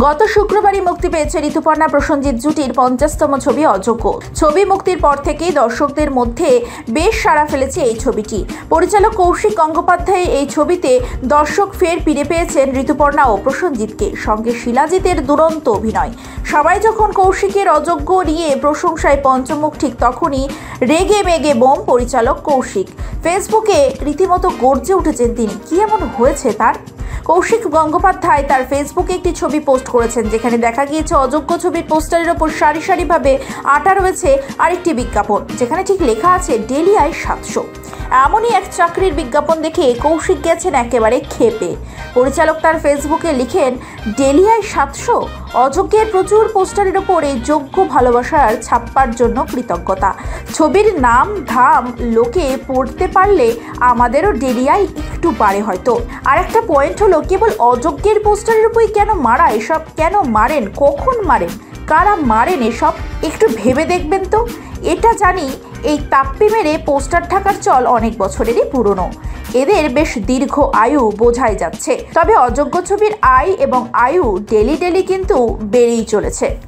গত শুক্রবারই মুক্তি পেয়েছে ঋতুপর্ণা প্রসেনজিৎ জুটির 50তম ছবি অযোগ্য। ছবি মুক্তির পর থেকেই দর্শকদের মধ্যে বেশ সাড়া ফেলেছে এই ছবিটি। পরিচালক কৌশিক গঙ্গোপাধ্যায় এই ছবিতে দর্শক ফের ফিরে পেয়েছেন ঋতুপর্ণা ও প্রসেনজিৎকে, সঙ্গে শিলাজিতের দুরন্ত অভিনয়। সবাই যখন কৌশিকের অযোগ্য নিয়ে প্রশংসায় পঞ্চমুখ, ঠিক তখনই রেগে মেগে বোম পরিচালক কৌশিক। ফেসবুকে রীতিমতো গর্জে উঠেছেন তিনি। কি এমন হয়েছে তার? কৌশিক গঙ্গোপাধ্যায় তার ফেসবুকে একটি ছবি পোস্ট করেছেন, যেখানে দেখা গিয়েছে অযোগ্য ছবির পোস্টারের ওপর সারি সারিভাবে আঁটা রয়েছে আরেকটি বিজ্ঞাপন, যেখানে ঠিক লেখা আছে ডেলি আয় 700। এমনই এক চাকরির বিজ্ঞাপন দেখে কৌশিক গেছেন একেবারে ক্ষেপে। পরিচালক তার ফেসবুকে লিখেন, ডেলি আয় 700, অযোগ্যের প্রচুর পোস্টারের ওপর এই যোগ্য ভালোবাসার ছাপ্পার জন্য কৃতজ্ঞতা। ছবির নাম ধাম লোকে পড়তে পারলে আমাদেরও ডেলি আয় একটু বাড়ে হয়তো। আর একটা পয়েন্ট হলো, কেবল অযোগ্যের পোস্টারের উপরই কেন মারা? এসব কেন মারেন? কখন মারেন? কারা মারেন? এসব একটু ভেবে দেখবেন তো। এটা জানি, এই তাপ্পি মেরে পোস্টার ঢাকার চল অনেক বছরেরই পুরনো। এদের বেশ দীর্ঘ আয়ু বোঝাই যাচ্ছে। তবে অযোগ্য ছবির আয় এবং আয়ু ডেলি কিন্তু বেড়েই চলেছে।